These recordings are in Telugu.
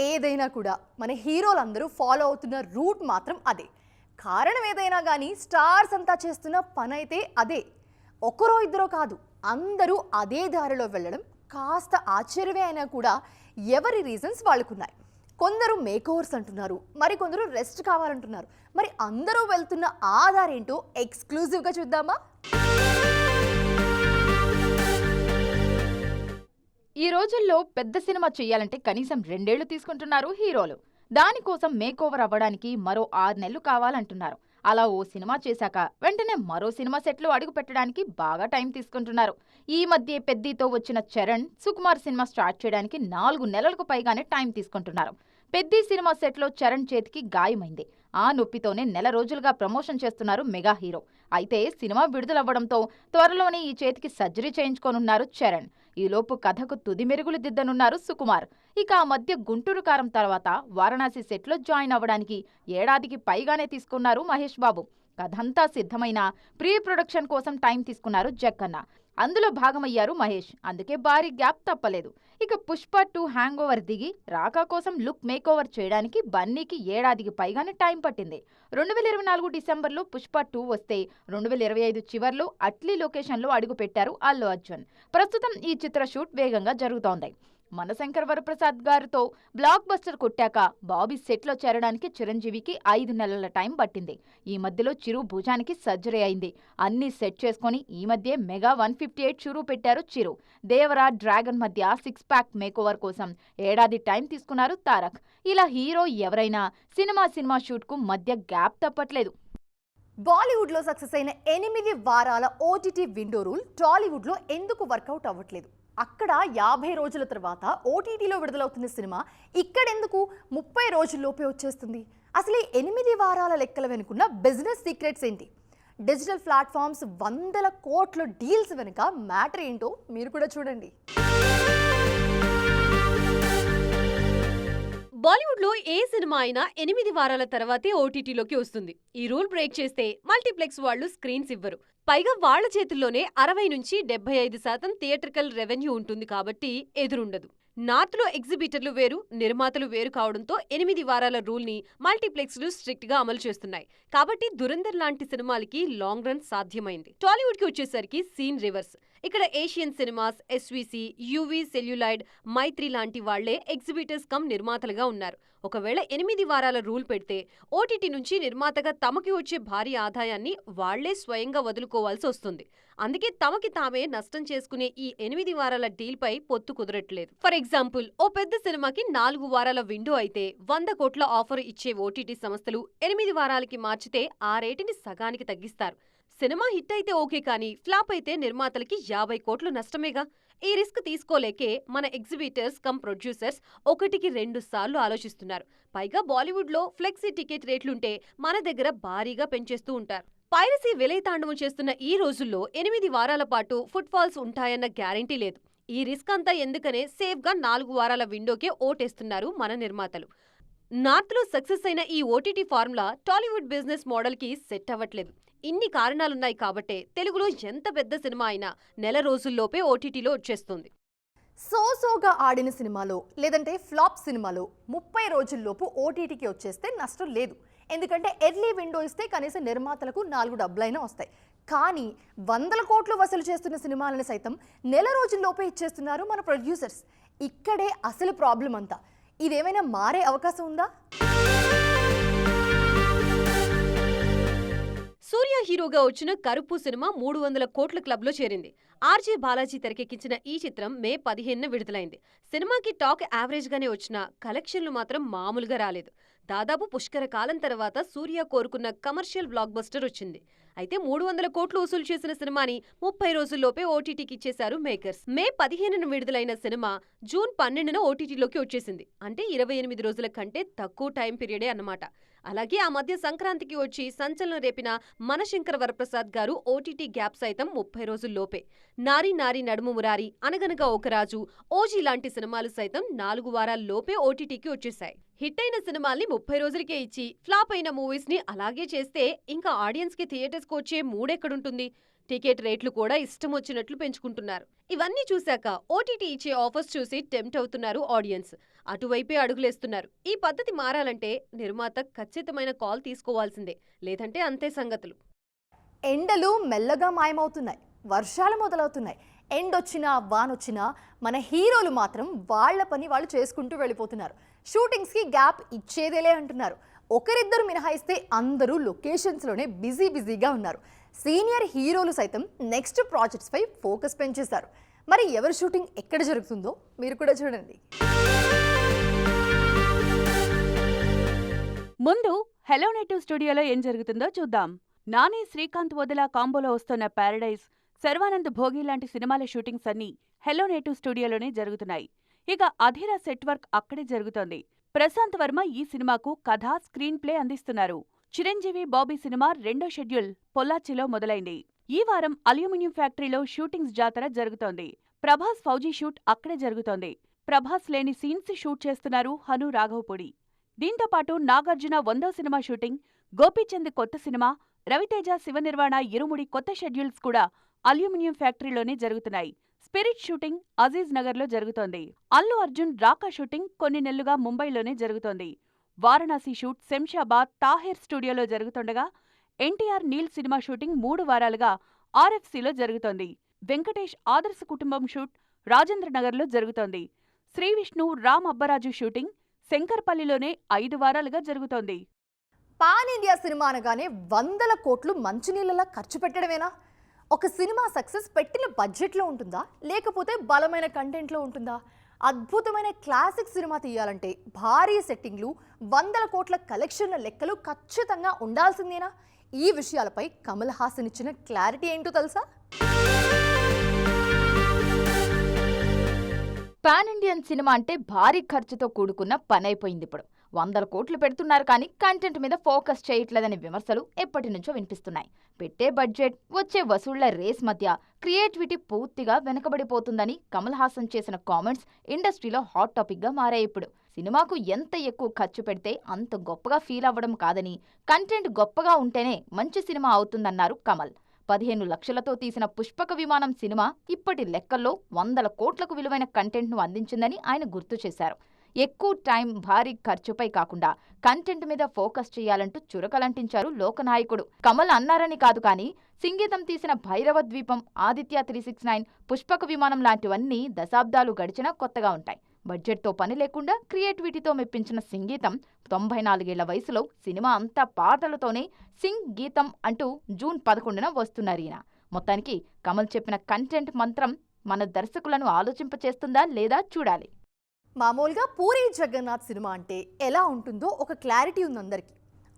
ఏదైనా కూడా మన హీరోలందరూ ఫాలో అవుతున్న రూట్ మాత్రం అదే. కారణం ఏదైనా కానీ స్టార్స్ అంతా చేస్తున్న పని అయితే అదే. ఒకరో ఇద్దరో కాదు, అందరూ అదే దారిలో వెళ్ళడం కాస్త ఆశ్చర్యమే అయినా కూడా ఎవరి రీజన్స్ వాళ్ళకున్నాయి. కొందరు మేకోవర్స్ అంటున్నారు, మరి కొందరు రెస్ట్ కావాలంటున్నారు. మరి అందరూ వెళ్తున్న ఆ దారేంటో ఎక్స్క్లూజివ్గా చూద్దామా? ఈ రోజుల్లో పెద్ద సినిమా చెయ్యాలంటే కనీసం 2 ఏళ్లు తీసుకుంటున్నారు హీరోలు. దానికోసం మేకోవర్ అవ్వడానికి మరో 6 నెలలు కావాలంటున్నారు. అలా ఓ సినిమా చేశాక వెంటనే మరో సినిమా సెట్లో అడుగు పెట్టడానికి బాగా టైం తీసుకుంటున్నారు. ఈ మధ్య పెద్దితో వచ్చిన చరణ్, సుకుమార్ సినిమా స్టార్ట్ చేయడానికి 4 నెలలకు పైగానే టైం తీసుకుంటున్నారు. పెద్ది సినిమా సెట్లో చరణ్ చేతికి గాయమైంది. ఆ నొప్పితోనే నెల రోజులుగా ప్రమోషన్ చేస్తున్నారు మెగా హీరో. అయితే సినిమా విడుదలవ్వడంతో త్వరలోనే ఈ చేతికి సర్జరీ చేయించుకోనున్నారు చరణ్. ఈలోపు కథకు తుది మెరుగులు దిద్దనున్నారు సుకుమార్. ఇక ఆ మధ్య గుంటూరు కారం తర్వాత వారణాసి సెట్లో జాయిన్ అవ్వడానికి ఏడాదికి పైగానే తీసుకున్నారు మహేష్ బాబు. కథంతా సిద్ధమైన ప్రీ ప్రొడక్షన్ కోసం టైం తీసుకున్నారు జక్కన్న. అందులో భాగమయ్యారు మహేష్. అందుకే భారీ గ్యాప్ తప్పలేదు. ఇక పుష్ప 2 హ్యాంగ్ ఓవర్ దిగి రాకా కోసం లుక్ మేకోవర్ చేయడానికి బన్నీకి ఏడాదికి పైగానే టైం పట్టింది. 2024 డిసెంబర్లో పుష్ప 2 వస్తే 2025 చివర్లో అట్లీ లొకేషన్లో అడుగు పెట్టారు అల్లు అర్జున్. ప్రస్తుతం ఈ చిత్ర షూట్ వేగంగా జరుగుతోంది. మనశంకర్ వరప్రసాద్ గారితో బ్లాక్ బస్టర్ కొట్టాక బాబీ సెట్లో చేరడానికి చిరంజీవికి 5 నెలల టైం పట్టింది. ఈ మధ్యలో చిరు భుజానికి సర్జరీ అయింది. అన్ని సెట్ చేసుకుని ఈ మధ్య మెగా 158 షురూ పెట్టారు చిరు. దేవరా, డ్రాగన్ మధ్య 6 ప్యాక్ మేకోవర్ కోసం ఏడాది టైం తీసుకున్నారు తారక్. ఇలా హీరో ఎవరైనా సినిమా షూట్కు మధ్య గ్యాప్ తప్పట్లేదు. బాలీవుడ్లో సక్సెస్ అయిన 8 వారాల ఓటీటీ విండో రూల్ టాలీవుడ్లో ఎందుకు వర్కౌట్ అవ్వట్లేదు? అక్కడ 50 రోజుల తర్వాత ఓటీటీలో విడుదలవుతున్న సినిమా ఇక్కడెందుకు 30 రోజుల్లోపే వచ్చేస్తుంది? అసలు ఈ 8 వారాల లెక్కల వెనుకున్న బిజినెస్ సీక్రెట్స్ ఏంటి? డిజిటల్ ప్లాట్ఫామ్స్ 100 కోట్ల డీల్స్ వెనుక మ్యాటర్ ఏంటో మీరు కూడా చూడండి. బాలీవుడ్లో ఏ సినిమా అయినా 8 వారాల తర్వాతే ఓటీటీలోకి వస్తుంది. ఈ రూల్ బ్రేక్ చేస్తే మల్టీప్లెక్స్ వాళ్లు స్క్రీన్స్ ఇవ్వరు. పైగా వాళ్ల చేతుల్లోనే 60 నుంచి 75% థియేట్రికల్ రెవెన్యూ ఉంటుంది కాబట్టి ఎదురుండదు. నార్త్లో ఎగ్జిబిటర్లు వేరు, నిర్మాతలు వేరు కావడంతో 8 వారాల రూల్ని మల్టీప్లెక్స్లు స్ట్రిక్ట్ గా అమలు చేస్తున్నాయి. కాబట్టి దురంధర్ లాంటి సినిమాలకి లాంగ్ రన్ సాధ్యమైంది. టాలీవుడ్కి వచ్చేసరికి సీన్ రివర్స్. ఇక్కడ Asian Cinemas, SVC, UV celluloid, Mythri లాంటి వాళ్లే ఎగ్జిబిటర్స్ కమ్ నిర్మాతలుగా ఉన్నారు. ఒకవేళ 8 వారాల రూల్ పెడితే ఓటీటీ నుంచి నిర్మాతగా తమకి వచ్చే భారీ ఆదాయాన్ని వాళ్లే స్వయంగా వదులుకోవాల్సి వస్తుంది. అందుకే తమకి తామే నష్టం చేసుకునే ఈ 8 వారాల డీల్ పై పొత్తు కుదరట్లేదు. ఫర్ ఎగ్జాంపుల్, ఓ పెద్ద సినిమాకి 4 వారాల విండో అయితే 100 కోట్ల ఆఫర్ ఇచ్చే ఓటీటీ సంస్థలు 8 వారాలకి మార్చితే ఆ రేటుని సగానికి తగ్గిస్తారు. సినిమా హిట్ అయితే ఓకే, కానీ ఫ్లాప్ అయితే నిర్మాతలకి 50 కోట్లు నష్టమేగా. ఈ రిస్క్ తీసుకోలేకే మన ఎగ్జిబిటర్స్ కమ్ ప్రొడ్యూసర్స్ 1కి 2 సార్లు ఆలోచిస్తున్నారు. పైగా బాలీవుడ్లో ఫ్లెక్సీ టికెట్ రేట్లుంటే మన దగ్గర భారీగా పెంచేస్తూ ఉంటారు. పైరసీ విలయతాండవం చేస్తున్న ఈ రోజుల్లో 8 వారాల పాటు ఫుట్ ఫాల్స్ ఉంటాయన్న గ్యారెంటీ లేదు. ఈ రిస్క్ అంతా ఎందుకనే సేఫ్గా 4 వారాల విండోకే ఓటేస్తున్నారు మన నిర్మాతలు. నార్త్లో సక్సెస్ అయిన ఈ ఓటీటీ ఫార్ములా టాలీవుడ్ బిజినెస్ మోడల్కి సెట్ అవ్వట్లేదు. ఇన్ని కారణాలున్నాయి కాబట్టే తెలుగులో ఎంత పెద్ద సినిమా అయినా నెల రోజుల్లోపే ఓటీటీలో వచ్చేస్తుంది. సోగా ఆడిన సినిమాలో లేదంటే ఫ్లాప్ సినిమాలో 30 రోజుల్లోపు ఓటీటీకి వచ్చేస్తే నష్టం లేదు. ఎందుకంటే ఎర్లీ విండో ఇస్తే కనీసం నిర్మాతలకు 4 డబ్బులైనా వస్తాయి. కానీ 100 కోట్లు వసూలు చేస్తున్న సినిమాలను సైతం నెల రోజుల్లోపే ఇచ్చేస్తున్నారు మన ప్రొడ్యూసర్స్. ఇక్కడే అసలు ప్రాబ్లం అంతా. ఇదేమైనా మారే అవకాశం ఉందా? సూర్య హీరోగా వచ్చిన కరుపు సినిమా 300 కోట్ల క్లబ్లో చేరింది. ఆర్జే బాలాజీ తెరకెక్కించిన ఈ చిత్రం మే 15న విడుదలైంది. సినిమాకి టాక్ యావరేజ్ గానే వచ్చినా కలెక్షన్లు మాత్రం మామూలుగా రాలేదు. దాదాపు పుష్కర కాలం తర్వాత సూర్య కోరుకున్న కమర్షియల్ బ్లాక్ బస్టర్ వచ్చింది. అయితే 300 కోట్లు వసూలు చేసిన సినిమాని 30 రోజుల్లోపే ఓటీటీకి ఇచ్చేశారు మేకర్స్. మే 15న విడుదలైన సినిమా జూన్ 12న ఓటీటీలోకి వచ్చేసింది. అంటే 28 రోజుల కంటే తక్కువ టైం పీరియడే అన్నమాట. అలాగే ఆ మధ్య సంక్రాంతికి వచ్చి సంచలనం రేపిన మనశంకర్ వరప్రసాద్ గారు ఓటీటీ గ్యాప్ సైతం 30 రోజుల్లోపే. నారీ నారీ నడుము మురారి, అనగనగా ఒక రాజు, ఓజీ లాంటి సినిమాలు సైతం 4 వారాల్లోపే ఓటీటీకి వచ్చేశాయి. హిట్ అయిన సినిమాల్ని 30 రోజులకే ఇచ్చి ఫ్లాప్ అయిన మూవీస్ ని అలాగే చేస్తే ఇంకా ఆడియన్స్ కి థియేటర్స్ కు వచ్చే మూడెక్కడుంటుంది? టికెట్ రేట్లు కూడా ఇష్టం వచ్చినట్లు పెంచుకుంటున్నారు. ఇవన్నీ చూశాక ఓటీటీ ఇచ్చే ఆఫర్స్ చూసి టెంప్ట్ అవుతున్నారు ఆడియన్స్. అటువైపే అడుగులేస్తున్నారు. ఈ పద్ధతి మారాలంటే నిర్మాత ఖచ్చితమైన కాల్ తీసుకోవాల్సిందే, లేదంటే అంతే సంగతులు. ఎండలు మెల్లగా మాయమవుతున్నాయి, వర్షాలు మొదలవుతున్నాయి. ఎండొచ్చినా వానొచ్చినా మన హీరోలు మాత్రం వాళ్ళ పని వాళ్ళు చేసుకుంటూ వెళ్ళిపోతున్నారు. షూటింగ్స్కి గ్యాప్ ఇచ్చేదేలే అంటున్నారు. ఒకరిద్దరు మినహాయిస్తే అందరూ లొకేషన్స్లోనే బిజీగా ఉన్నారు. సీనియర్ హీరోలు సైతం నెక్స్ట్ ప్రాజెక్ట్స్పై ఫోకస్ పెంచేశారు. మరి ఎవరి షూటింగ్ ఎక్కడ జరుగుతుందో మీరు కూడా చూడండి. ముందు హలో నేటివ్ స్టూడియోలో ఏం జరుగుతుందో చూద్దాం. నాని శ్రీకాంత్ వదిలా కాంబోలో వస్తున్న ప్యారడైజ్, శర్వానంద్ భోగి లాంటి సినిమాల షూటింగ్స్ అన్నీ హలో నేటివ్ స్టూడియోలోనే జరుగుతున్నాయి. ఇక అధీరా సెట్ వర్క్ అక్కడే జరుగుతోంది. ప్రశాంత్ వర్మ ఈ సినిమాకు కథ, స్క్రీన్ ప్లే అందిస్తున్నారు. చిరంజీవి బాబీ సినిమా రెండో షెడ్యూల్ పొల్లాచ్చిలో మొదలైంది. ఈ వారం అల్యూమినియం ఫ్యాక్టరీలో షూటింగ్స్ జాతర జరుగుతోంది. ప్రభాస్ ఫౌజీ షూట్ అక్కడే జరుగుతోంది. ప్రభాస్ లేని సీన్స్ షూట్ చేస్తున్నారు హను రాఘవపూడి. దీంతో పాటు నాగార్జున 100వ సినిమా షూటింగ్, గోపీచంద్ కొత్త సినిమా, రవితేజ శివనిర్వాణ ఇరుముడి కొత్త షెడ్యూల్స్ కూడా అల్యూమినియం ఫ్యాక్టరీలోనే జరుగుతున్నాయి. స్పిరిట్ షూటింగ్ అజీజ్ నగర్లో జరుగుతోంది. అల్లు అర్జున్ రాకా షూటింగ్ కొన్ని నెలలుగా ముంబైలోనే జరుగుతోంది. వారణాసి షూట్ శంషాబాద్ తాహిర్ స్టూడియోలో జరుగుతుండగా ఎన్టీఆర్ నీల్ సినిమా షూటింగ్ 3 వారాలుగా ఆర్ఎఫ్సీలో జరుగుతోంది. వెంకటేష్ ఆదర్శ కుటుంబం షూట్ రాజేంద్రనగర్లో జరుగుతోంది. శ్రీవిష్ణు రామ్ అబ్బరాజు షూటింగ్ శంకర్పల్లిలోనే 5 వారాలుగా జరుగుతోంది. పాన్ ఇండియా సినిమా అనగానే 100 కోట్లు మంచినీళ్ళలా ఖర్చు పెట్టడమేనా? ఒక సినిమా సక్సెస్ పెట్టిన బడ్జెట్లో ఉంటుందా, లేకపోతే బలమైన కంటెంట్లో ఉంటుందా? అద్భుతమైన క్లాసిక్ సినిమా తీయాలంటే భారీ సెట్టింగ్లు, 100 కోట్ల కలెక్షన్ల లెక్కలు ఖచ్చితంగా ఉండాల్సిందేనా? ఈ విషయాలపై కమల్ హాసన్ ఇచ్చిన క్లారిటీ ఏంటో తెలుసా? పాన్ ఇండియన్ సినిమా అంటే భారీ ఖర్చుతో కూడుకున్న పని అయిపోయింది. ఇప్పుడు 100 కోట్లు పెడుతున్నారు కానీ కంటెంట్ మీద ఫోకస్ చేయట్లేదనే విమర్శలు ఎప్పటి నుంచో వినిపిస్తున్నాయి. పెట్టే బడ్జెట్, వచ్చే వసూళ్ల రేస్ మధ్య క్రియేటివిటీ పూర్తిగా వెనకబడిపోతుందని కమల్ హాసన్ చేసిన కామెంట్స్ ఇండస్ట్రీలో హాట్ టాపిక్గా మారాయి. ఇప్పుడు సినిమాకు ఎంత ఎక్కువ ఖర్చు పెడితే అంత గొప్పగా ఫీల్ అవ్వడం కాదని, కంటెంట్ గొప్పగా ఉంటేనే మంచి సినిమా అవుతుందన్నారు కమల్. 15 లక్షలతో తీసిన పుష్పక విమానం సినిమా ఇప్పటి లెక్కల్లో 100 కోట్లకు విలువైన కంటెంట్ను అందించిందని ఆయన గుర్తు చేశారు. ఎక్కువ టైం, భారీ ఖర్చుపై కాకుండా కంటెంట్ మీద ఫోకస్ చేయాలంటూ చురకలంటించారు లోకనాయకుడు. కమల్ అన్నారని కాదు కానీ సంగీతం తీసిన భైరవ ద్వీపం, ఆదిత్య 369, పుష్పక విమానం లాంటివన్నీ దశాబ్దాలు గడిచినా కొత్తగా ఉంటాయి. బడ్జెట్తో పని లేకుండా క్రియేటివిటీతో మెప్పించిన సంగీతం 94 ఏళ్ల వయసులో సినిమా అంతా పాటలతోనే సింగ్ గీతం అంటూ జూన్ 11న వస్తున్నారు ఈయన. మొత్తానికి కమల్ చెప్పిన కంటెంట్ మంత్రం మన దర్శకులను ఆలోచింపచేస్తుందా లేదా చూడాలి. మామూలుగా పూరి జగన్నాథ్ సినిమా అంటే ఎలా ఉంటుందో ఒక క్లారిటీ ఉంది అందరికీ.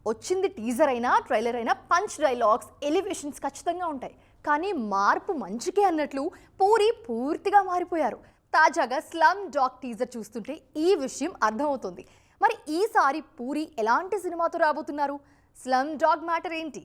వచ్చింది టీజర్ అయినా ట్రైలర్ అయినా పంచ్ డైలాగ్స్, ఎలివేషన్స్ ఖచ్చితంగా ఉంటాయి. కానీ మార్పు మంచికే అన్నట్లు పూరి పూర్తిగా మారిపోయారు. తాజాగా స్లమ్ డాగ్ టీజర్ చూస్తుంటే ఈ విషయం అర్థమవుతుంది. మరి ఈసారి పూరి ఎలాంటి సినిమాతో రాబోతున్నారు? స్లమ్ డాగ్ మ్యాటర్ ఏంటి?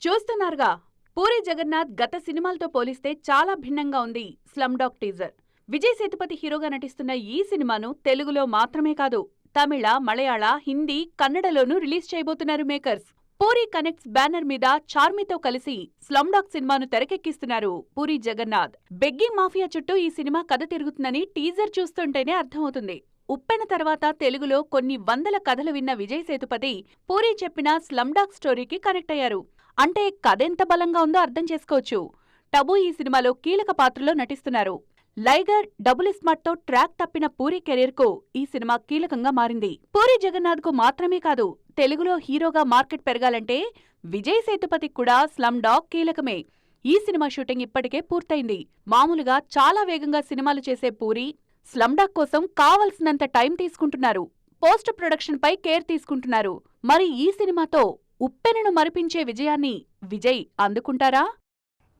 చూస్తున్నారుగా, పూరి జగన్నాథ్ గత సినిమాలతో పోలిస్తే చాలా భిన్నంగా ఉంది slum dog teaser. Vijay Sethupathi హీరోగా నటిస్తున్న ఈ సినిమాను తెలుగులో మాత్రమే కాదు, తమిళ, మలయాళ, హిందీ, కన్నడలోనూ రిలీజ్ చేయబోతున్నారు మేకర్స్. పూరి కనెక్ట్స్ బ్యానర్ మీద చార్మితో కలిసి స్లమ్ డాగ్ సినిమాను తెరకెక్కిస్తున్నారు పూరి జగన్నాథ్. బెగ్గింగ్ మాఫియా చుట్టూ ఈ సినిమా కథ తిరుగుతుందని టీజర్ చూస్తుంటేనే అర్థమవుతుంది. ఉప్పెన తర్వాత తెలుగులో కొన్ని 100 కథలు విన్న విజయ్ సేతుపతి పూరి చెప్పిన స్లమ్ డాగ్ స్టోరీకి కనెక్ట్ అయ్యారు. అంటే కథెంత బలంగా ఉందో అర్థం చేసుకోవచ్చు. టబు ఈ సినిమాలో కీలక పాత్రలో నటిస్తున్నారు. లైగర్, డబుల్ స్మార్ట్తో ట్రాక్ తప్పిన పూరి కెరీర్కు ఈ సినిమా కీలకంగా మారింది. పూరి జగన్నాథ్కు మాత్రమే కాదు, తెలుగులో హీరోగా మార్కెట్ పెరగాలంటే విజయ్ సేతుపతికి కూడా స్లమ్ డాగ్ కీలకమే. ఈ సినిమా షూటింగ్ ఇప్పటికే పూర్తయింది. మామూలుగా చాలా వేగంగా సినిమాలు చేసే పూరి స్లమ్ డాగ్ కోసం కావలసినంత టైం తీసుకుంటున్నారు. పోస్ట్ ప్రొడక్షన్ పై కేర్ తీసుకుంటున్నారు. మరి ఈ సినిమాతో ఉప్పెనను మరిపించే విజయాన్ని విజయ్ అందుకుంటారా?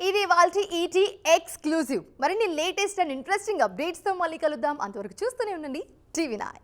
ఇది వాల్టీ ఈటీ ఎక్స్క్లూజివ్. మరిన్ని లేటెస్ట్ అండ్ ఇంట్రెస్టింగ్ అప్డేట్స్తో మళ్ళీ కలుద్దాం. అంతవరకు చూస్తూనే ఉండండి టీవీ9.